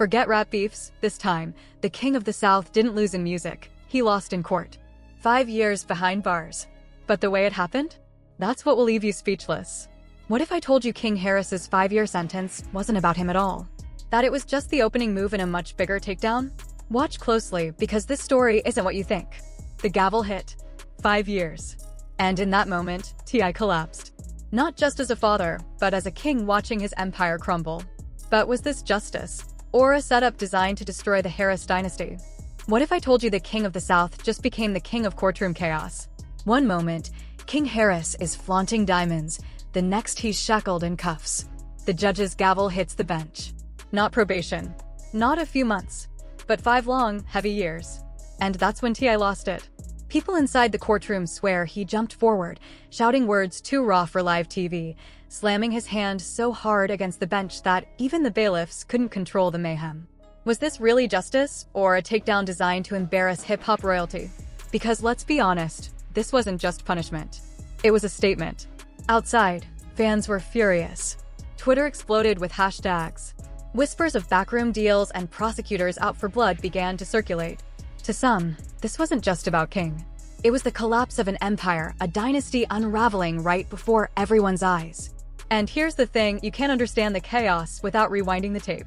Forget rap beefs, this time, the King of the South didn't lose in music, he lost in court. 5 years behind bars. But the way it happened? That's what will leave you speechless. What if I told you King Harris's 5-year sentence wasn't about him at all? That it was just the opening move in a much bigger takedown? Watch closely, because this story isn't what you think. The gavel hit. 5 years. And in that moment, T.I. collapsed. Not just as a father, but as a king watching his empire crumble. But was this justice? Or a setup designed to destroy the Harris dynasty? What if I told you the King of the South just became the king of courtroom chaos? One moment, King Harris is flaunting diamonds. The next, he's shackled in cuffs. The judge's gavel hits the bench. Not probation. Not a few months. But 5 long, heavy years. And that's when T.I. lost it. People inside the courtroom swear he jumped forward, shouting words too raw for live TV, slamming his hand so hard against the bench that even the bailiffs couldn't control the mayhem. Was this really justice, or a takedown designed to embarrass hip-hop royalty? Because let's be honest, this wasn't just punishment. It was a statement. Outside, fans were furious. Twitter exploded with hashtags. Whispers of backroom deals and prosecutors out for blood began to circulate. To some, this wasn't just about King. It was the collapse of an empire, a dynasty unraveling right before everyone's eyes. And here's the thing, you can't understand the chaos without rewinding the tape.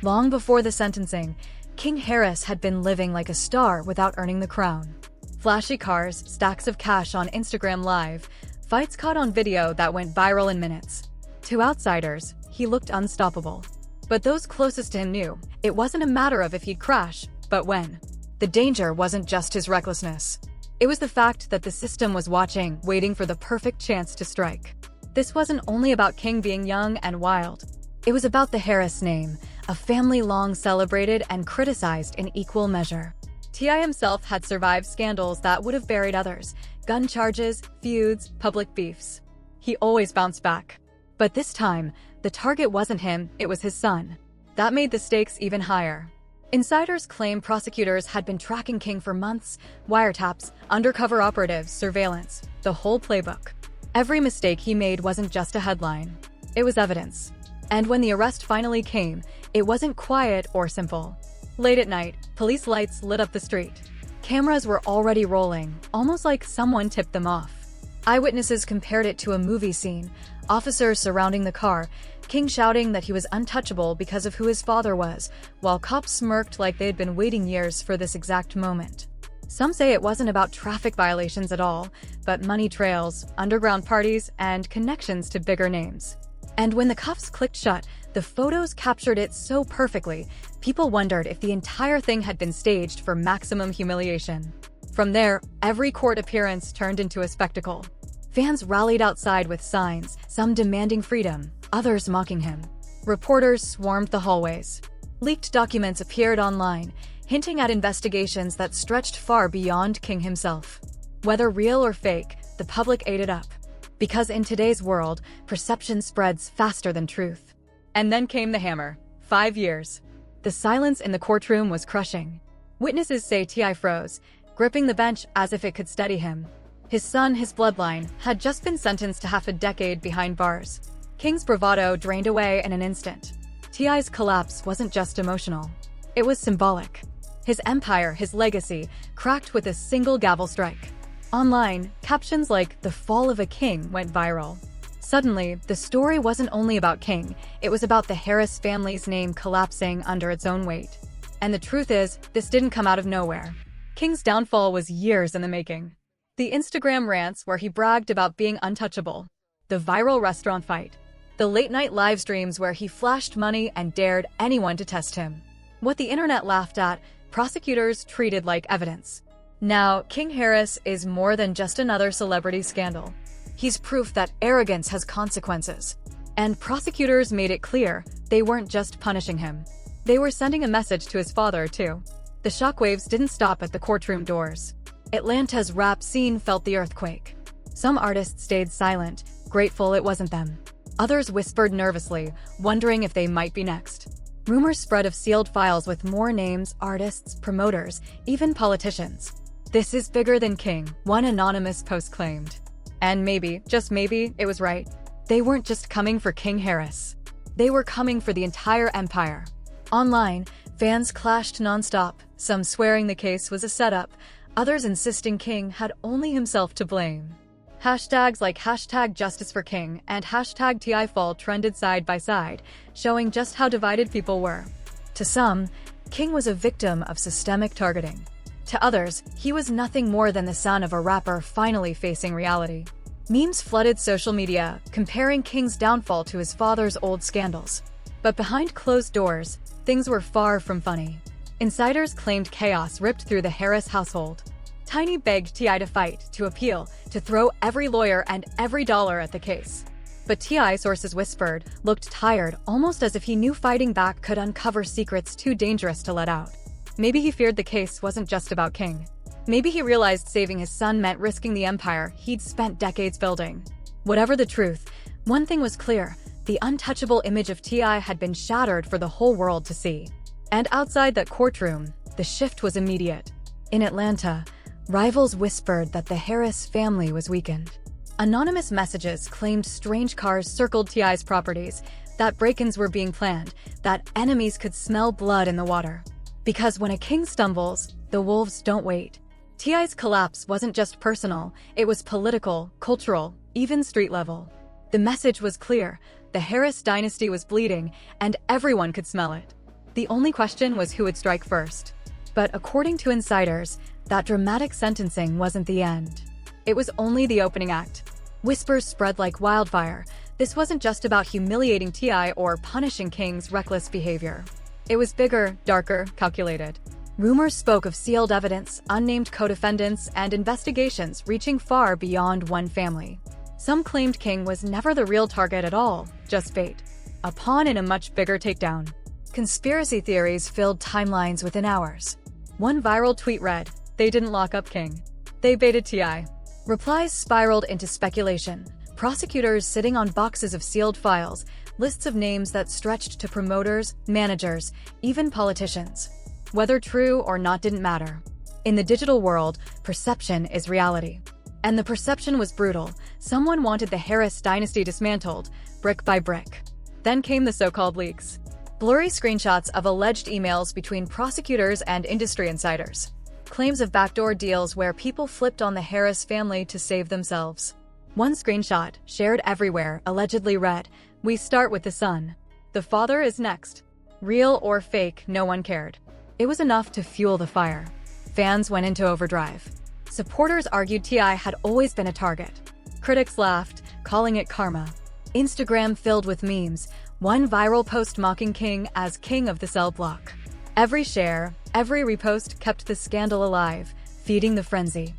Long before the sentencing, King Harris had been living like a star without earning the crown. Flashy cars, stacks of cash on Instagram Live, fights caught on video that went viral in minutes. To outsiders, he looked unstoppable. But those closest to him knew, it wasn't a matter of if he'd crash, but when. The danger wasn't just his recklessness. It was the fact that the system was watching, waiting for the perfect chance to strike. This wasn't only about King being young and wild. It was about the Harris name, a family long celebrated and criticized in equal measure. T.I. himself had survived scandals that would have buried others, gun charges, feuds, public beefs. He always bounced back. But this time, the target wasn't him, it was his son. That made the stakes even higher. Insiders claim prosecutors had been tracking King for months, wiretaps, undercover operatives, surveillance, the whole playbook. Every mistake he made wasn't just a headline. It was evidence. And when the arrest finally came, it wasn't quiet or simple. Late at night, police lights lit up the street. Cameras were already rolling, almost like someone tipped them off. Eyewitnesses compared it to a movie scene, officers surrounding the car, King shouting that he was untouchable because of who his father was, while cops smirked like they'd been waiting years for this exact moment. Some say it wasn't about traffic violations at all, but money trails, underground parties, and connections to bigger names. And when the cuffs clicked shut, the photos captured it so perfectly, people wondered if the entire thing had been staged for maximum humiliation. From there, every court appearance turned into a spectacle. Fans rallied outside with signs, some demanding freedom, others mocking him. Reporters swarmed the hallways. Leaked documents appeared online, hinting at investigations that stretched far beyond King himself. Whether real or fake, the public ate it up. Because in today's world, perception spreads faster than truth. And then came the hammer. 5 years. The silence in the courtroom was crushing. Witnesses say T.I. froze, gripping the bench as if it could steady him. His son, his bloodline, had just been sentenced to half a decade behind bars. King's bravado drained away in an instant. T.I.'s collapse wasn't just emotional. It was symbolic. His empire, his legacy, cracked with a single gavel strike. Online, captions like "The Fall of a King" went viral. Suddenly, the story wasn't only about King, it was about the Harris family's name collapsing under its own weight. And the truth is, this didn't come out of nowhere. King's downfall was years in the making. The Instagram rants where he bragged about being untouchable. The viral restaurant fight. The late-night live streams where he flashed money and dared anyone to test him. What the internet laughed at, prosecutors treated like evidence. Now, King Harris is more than just another celebrity scandal. He's proof that arrogance has consequences. And prosecutors made it clear they weren't just punishing him. They were sending a message to his father, too. The shockwaves didn't stop at the courtroom doors. Atlanta's rap scene felt the earthquake. Some artists stayed silent, grateful it wasn't them. Others whispered nervously, wondering if they might be next. Rumors spread of sealed files with more names, artists, promoters, even politicians. "This is bigger than King," one anonymous post claimed. And maybe, just maybe, it was right. They weren't just coming for King Harris. They were coming for the entire empire. Online, fans clashed nonstop, some swearing the case was a setup, others insisting King had only himself to blame. Hashtags like #JusticeForKing and #TIFall trended side by side, showing just how divided people were. To some, King was a victim of systemic targeting. To others, he was nothing more than the son of a rapper finally facing reality. Memes flooded social media, comparing King's downfall to his father's old scandals. But behind closed doors, things were far from funny. Insiders claimed chaos ripped through the Harris household. Tiny begged T.I. to fight, to appeal, to throw every lawyer and every dollar at the case. But T.I., sources whispered, looked tired, almost as if he knew fighting back could uncover secrets too dangerous to let out. Maybe he feared the case wasn't just about King. Maybe he realized saving his son meant risking the empire he'd spent decades building. Whatever the truth, one thing was clear: the untouchable image of T.I. had been shattered for the whole world to see. And outside that courtroom, the shift was immediate. In Atlanta, rivals whispered that the Harris family was weakened. Anonymous messages claimed strange cars circled T.I.'s properties, that break-ins were being planned, that enemies could smell blood in the water. Because when a king stumbles, the wolves don't wait. T.I.'s collapse wasn't just personal, it was political, cultural, even street level. The message was clear: the Harris dynasty was bleeding, and everyone could smell it. The only question was who would strike first. But according to insiders, that dramatic sentencing wasn't the end. It was only the opening act. Whispers spread like wildfire. This wasn't just about humiliating T.I. or punishing King's reckless behavior. It was bigger, darker, calculated. Rumors spoke of sealed evidence, unnamed co-defendants, and investigations reaching far beyond one family. Some claimed King was never the real target at all, just bait. A pawn in a much bigger takedown. Conspiracy theories filled timelines within hours. One viral tweet read, "They didn't lock up King. They baited T.I." Replies spiraled into speculation. Prosecutors sitting on boxes of sealed files, lists of names that stretched to promoters, managers, even politicians. Whether true or not didn't matter. In the digital world, perception is reality. And the perception was brutal. Someone wanted the Harris dynasty dismantled, brick by brick. Then came the so-called leaks. Blurry screenshots of alleged emails between prosecutors and industry insiders. Claims of backdoor deals where people flipped on the Harris family to save themselves. One screenshot, shared everywhere, allegedly read, "We start with the son. The father is next." Real or fake, no one cared. It was enough to fuel the fire. Fans went into overdrive. Supporters argued T.I. had always been a target. Critics laughed, calling it karma. Instagram filled with memes, one viral post mocking King as king of the cell block. Every share, every repost kept the scandal alive, feeding the frenzy.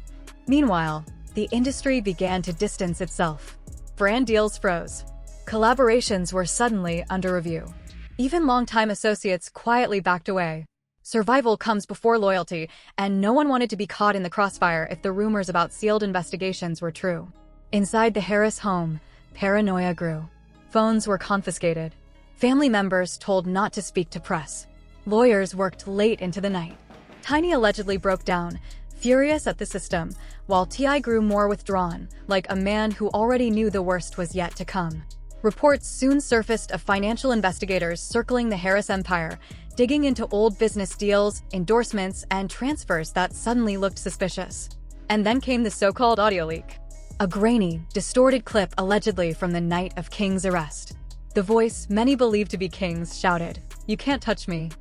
Meanwhile, the industry began to distance itself. Brand deals froze. Collaborations were suddenly under review. Even longtime associates quietly backed away. Survival comes before loyalty, and no one wanted to be caught in the crossfire if the rumors about sealed investigations were true. Inside the Harris home, paranoia grew. Phones were confiscated. Family members told not to speak to press. Lawyers worked late into the night. Tiny allegedly broke down, furious at the system, while T.I. grew more withdrawn, like a man who already knew the worst was yet to come. Reports soon surfaced of financial investigators circling the Harris empire, digging into old business deals, endorsements, and transfers that suddenly looked suspicious. And then came the so-called audio leak. A grainy, distorted clip allegedly from the night of King's arrest. The voice many believed to be King's shouted, "You can't touch me.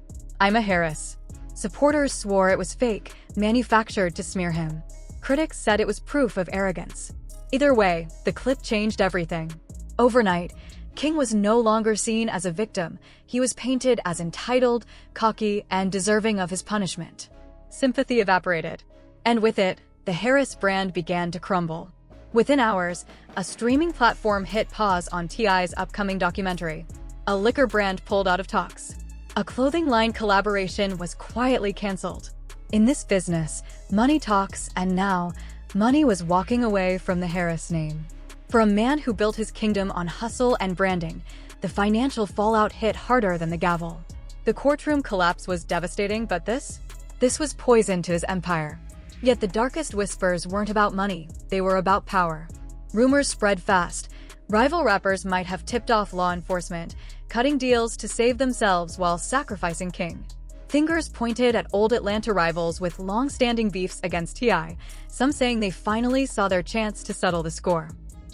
I'm a Harris." Supporters swore it was fake, manufactured to smear him. Critics said it was proof of arrogance. Either way, the clip changed everything. Overnight, King was no longer seen as a victim. He was painted as entitled, cocky, and deserving of his punishment. Sympathy evaporated. And with it, the Harris brand began to crumble. Within hours, a streaming platform hit pause on T.I.'s upcoming documentary. A liquor brand pulled out of talks. A clothing line collaboration was quietly canceled. In this business, money talks, and now, money was walking away from the Harris name. For a man who built his kingdom on hustle and branding, the financial fallout hit harder than the gavel. The courtroom collapse was devastating, but this was poison to his empire. Yet the darkest whispers weren't about money, they were about power. Rumors spread fast. Rival rappers might have tipped off law enforcement. cutting deals to save themselves while sacrificing King. Fingers pointed at old Atlanta rivals with long-standing beefs against T.I., some saying they finally saw their chance to settle the score.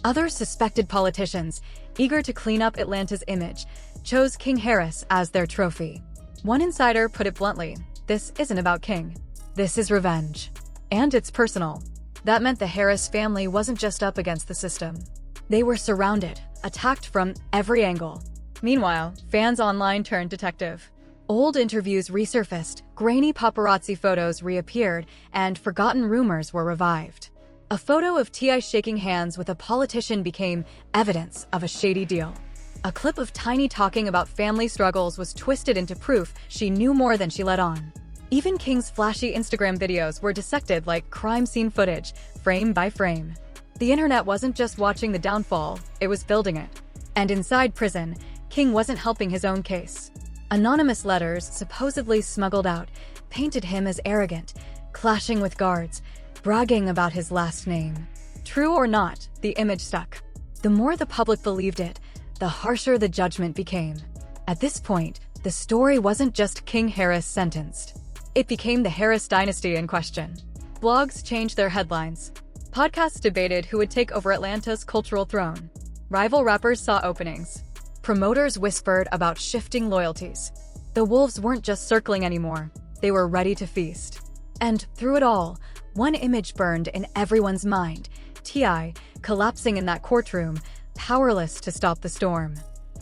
Others suspected politicians, eager to clean up Atlanta's image, chose King Harris as their trophy. One insider put it bluntly, "This isn't about King. This is revenge. And it's personal." That meant the Harris family wasn't just up against the system. They were surrounded, attacked from every angle. Meanwhile, fans online turned detective. Old interviews resurfaced, grainy paparazzi photos reappeared, and forgotten rumors were revived. A photo of T.I. shaking hands with a politician became evidence of a shady deal. A clip of Tiny talking about family struggles was twisted into proof she knew more than she let on. Even King's flashy Instagram videos were dissected like crime scene footage, frame by frame. The internet wasn't just watching the downfall, it was building it. And inside prison, King wasn't helping his own case. Anonymous letters, supposedly smuggled out, painted him as arrogant, clashing with guards, bragging about his last name. True or not, the image stuck. The more the public believed it, the harsher the judgment became. At this point, the story wasn't just King Harris sentenced. It became the Harris dynasty in question. Blogs changed their headlines. Podcasts debated who would take over Atlanta's cultural throne. Rival rappers saw openings. Promoters whispered about shifting loyalties. The wolves weren't just circling anymore. They were ready to feast. And through it all, one image burned in everyone's mind, T.I. collapsing in that courtroom, powerless to stop the storm.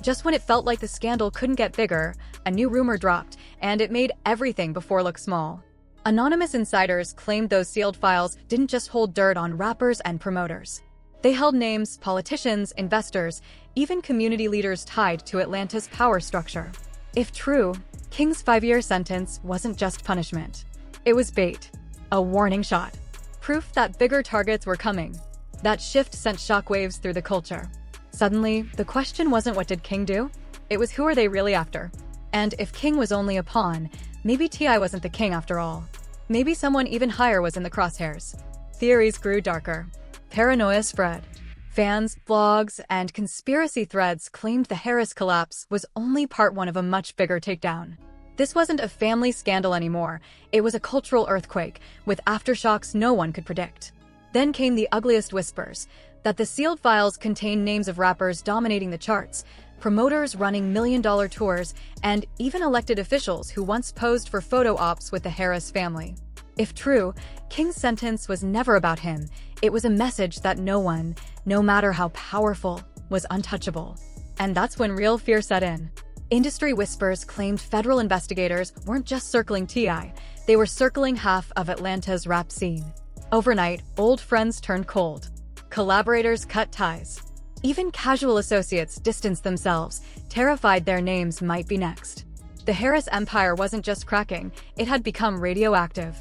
Just when it felt like the scandal couldn't get bigger, a new rumor dropped, and it made everything before look small. Anonymous insiders claimed those sealed files didn't just hold dirt on rappers and promoters. They held names, politicians, investors, even community leaders tied to Atlanta's power structure. If true, King's 5-year sentence wasn't just punishment. It was bait. A warning shot. Proof that bigger targets were coming. That shift sent shockwaves through the culture. Suddenly, the question wasn't what did King do? It was who are they really after? And if King was only a pawn, maybe T.I. wasn't the king after all. Maybe someone even higher was in the crosshairs. Theories grew darker. Paranoia spread. Fans, blogs, and conspiracy threads claimed the Harris collapse was only part one of a much bigger takedown. This wasn't a family scandal anymore. It was a cultural earthquake, with aftershocks no one could predict. Then came the ugliest whispers, that the sealed files contained names of rappers dominating the charts, promoters running million-dollar tours, and even elected officials who once posed for photo ops with the Harris family. If true, King's sentence was never about him. It was a message that no one, no matter how powerful, was untouchable. And that's when real fear set in. Industry whispers claimed federal investigators weren't just circling T.I., they were circling half of Atlanta's rap scene. Overnight, old friends turned cold. Collaborators cut ties. Even casual associates distanced themselves, terrified their names might be next. The Harris empire wasn't just cracking, it had become radioactive.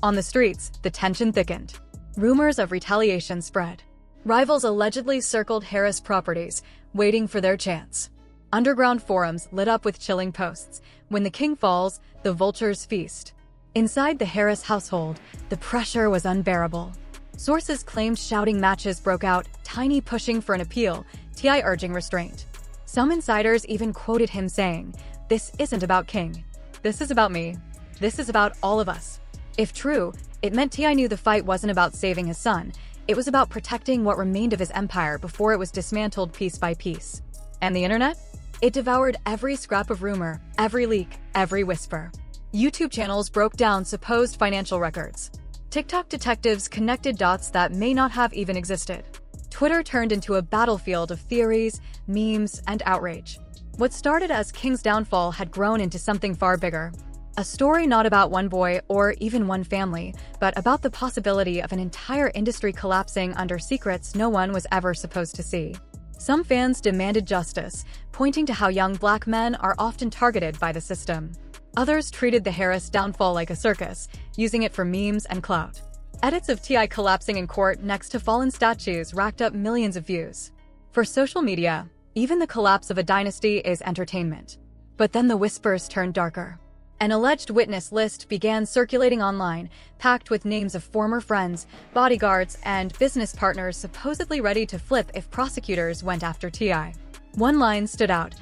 On the streets, the tension thickened. Rumors of retaliation spread. Rivals allegedly circled Harris properties, waiting for their chance. Underground forums lit up with chilling posts. When the king falls, the vultures feast. Inside the Harris household, the pressure was unbearable. Sources claimed shouting matches broke out, Tiny pushing for an appeal, T.I. urging restraint. Some insiders even quoted him saying, "This isn't about King. This is about me. This is about all of us." If true, it meant T.I. knew the fight wasn't about saving his son. It was about protecting what remained of his empire before it was dismantled piece by piece. And the internet? It devoured every scrap of rumor, every leak, every whisper. YouTube channels broke down supposed financial records. TikTok detectives connected dots that may not have even existed. Twitter turned into a battlefield of theories, memes, and outrage. What started as King's downfall had grown into something far bigger. A story not about one boy or even one family, but about the possibility of an entire industry collapsing under secrets no one was ever supposed to see. Some fans demanded justice, pointing to how young black men are often targeted by the system. Others treated the Harris downfall like a circus, using it for memes and clout. Edits of T.I. collapsing in court next to fallen statues racked up millions of views. For social media, even the collapse of a dynasty is entertainment. But then the whispers turned darker. An alleged witness list began circulating online, packed with names of former friends, bodyguards, and business partners supposedly ready to flip if prosecutors went after T.I. One line stood out: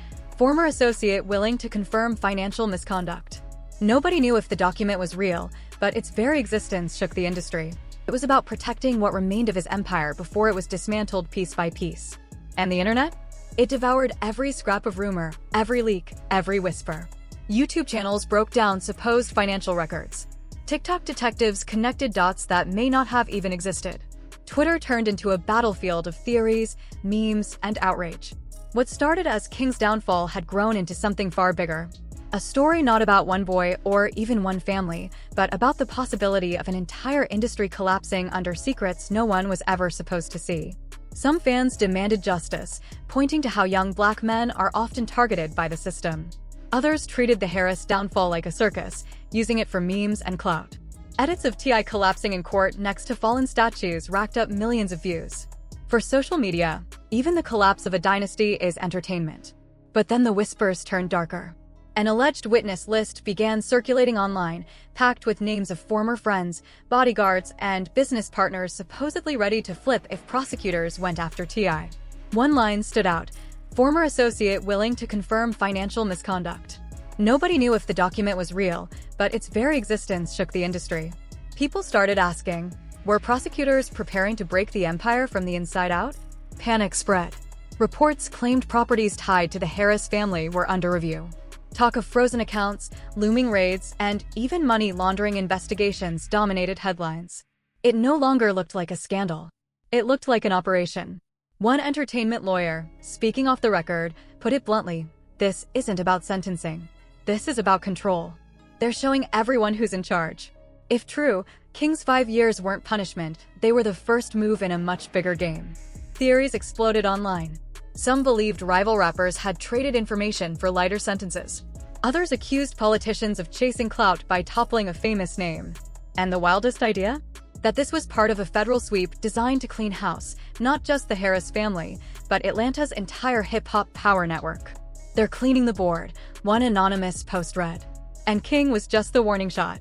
Former associate willing to confirm financial misconduct. Nobody knew if the document was real, but its very existence shook the industry. It was about protecting what remained of his empire before it was dismantled piece by piece. And the internet? It devoured every scrap of rumor, every leak, every whisper. YouTube channels broke down supposed financial records. TikTok detectives connected dots that may not have even existed. Twitter turned into a battlefield of theories, memes, and outrage. What started as King's downfall had grown into something far bigger. A story not about one boy or even one family, but about the possibility of an entire industry collapsing under secrets no one was ever supposed to see. Some fans demanded justice, pointing to how young black men are often targeted by the system. Others treated the Harris downfall like a circus, using it for memes and clout. Edits of T.I. collapsing in court next to fallen statues racked up millions of views. For social media, even the collapse of a dynasty is entertainment. But then the whispers turned darker. An alleged witness list began circulating online, packed with names of former friends, bodyguards, and business partners supposedly ready to flip if prosecutors went after T.I. One line stood out: former associate willing to confirm financial misconduct. Nobody knew if the document was real, but its very existence shook the industry. People started asking, were prosecutors preparing to break the empire from the inside out? Panic spread. Reports claimed properties tied to the Harris family were under review. Talk of frozen accounts, looming raids, and even money laundering investigations dominated headlines. It no longer looked like a scandal. It looked like an operation. One entertainment lawyer, speaking off the record, put it bluntly: this isn't about sentencing. This is about control. They're showing everyone who's in charge. If true, King's 5 years weren't punishment, they were the first move in a much bigger game. Theories exploded online. Some believed rival rappers had traded information for lighter sentences. Others accused politicians of chasing clout by toppling a famous name. And the wildest idea? That this was part of a federal sweep designed to clean house, not just the Harris family, but Atlanta's entire hip-hop power network. They're cleaning the board, one anonymous post read. And King was just the warning shot.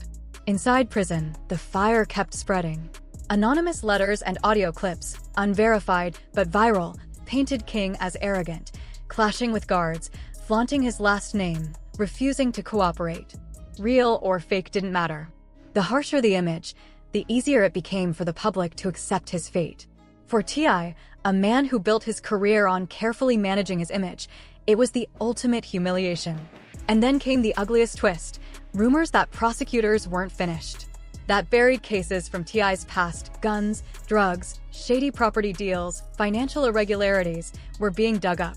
Inside prison, the fire kept spreading. Anonymous letters and audio clips, unverified but viral, painted King as arrogant, clashing with guards, flaunting his last name, refusing to cooperate. Real or fake didn't matter. The harsher the image, the easier it became for the public to accept his fate. For T.I., a man who built his career on carefully managing his image, it was the ultimate humiliation. And then came the ugliest twist: rumors that prosecutors weren't finished. That buried cases from T.I.'s past, guns, drugs, shady property deals, financial irregularities, were being dug up.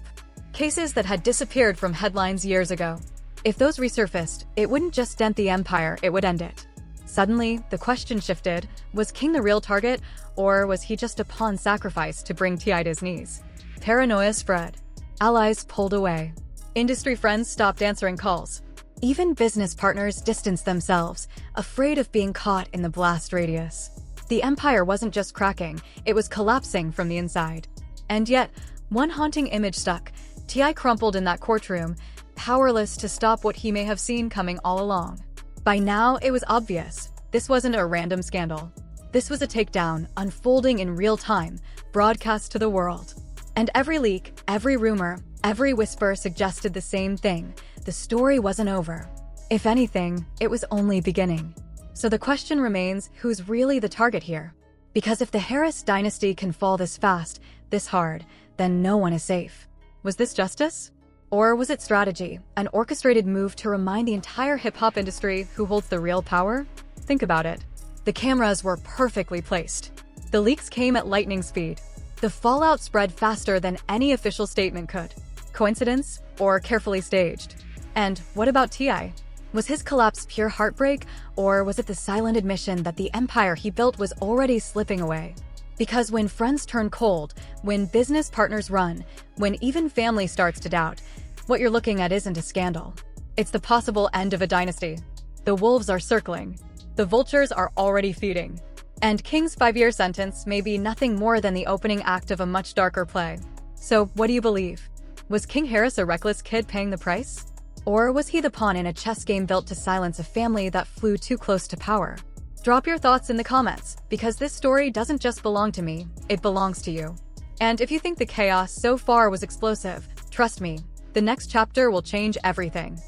Cases that had disappeared from headlines years ago. If those resurfaced, it wouldn't just dent the empire, it would end it. Suddenly, the question shifted: was King the real target, or was he just a pawn sacrificed to bring T.I. to his knees? Paranoia spread. Allies pulled away. Industry friends stopped answering calls. Even business partners distanced themselves, afraid of being caught in the blast radius. The empire wasn't just cracking, it was collapsing from the inside. And yet, one haunting image stuck: T.I. crumpled in that courtroom, powerless to stop what he may have seen coming all along. By now, it was obvious. This wasn't a random scandal. This was a takedown, unfolding in real time, broadcast to the world. And every leak, every rumor, every whisper suggested the same thing: the story wasn't over. If anything, it was only beginning. So the question remains, who's really the target here? Because if the Harris dynasty can fall this fast, this hard, then no one is safe. Was this justice? Or was it strategy, an orchestrated move to remind the entire hip-hop industry who holds the real power? Think about it. The cameras were perfectly placed. The leaks came at lightning speed. The fallout spread faster than any official statement could. Coincidence, or carefully staged? And what about T.I.? Was his collapse pure heartbreak, or was it the silent admission that the empire he built was already slipping away? Because when friends turn cold, when business partners run, when even family starts to doubt, what you're looking at isn't a scandal. It's the possible end of a dynasty. The wolves are circling. The vultures are already feeding. And King's 5-year sentence may be nothing more than the opening act of a much darker play. So, what do you believe? Was King Harris a reckless kid paying the price? Or was he the pawn in a chess game built to silence a family that flew too close to power? Drop your thoughts in the comments, because this story doesn't just belong to me, it belongs to you. And if you think the chaos so far was explosive, trust me, The next chapter will change everything.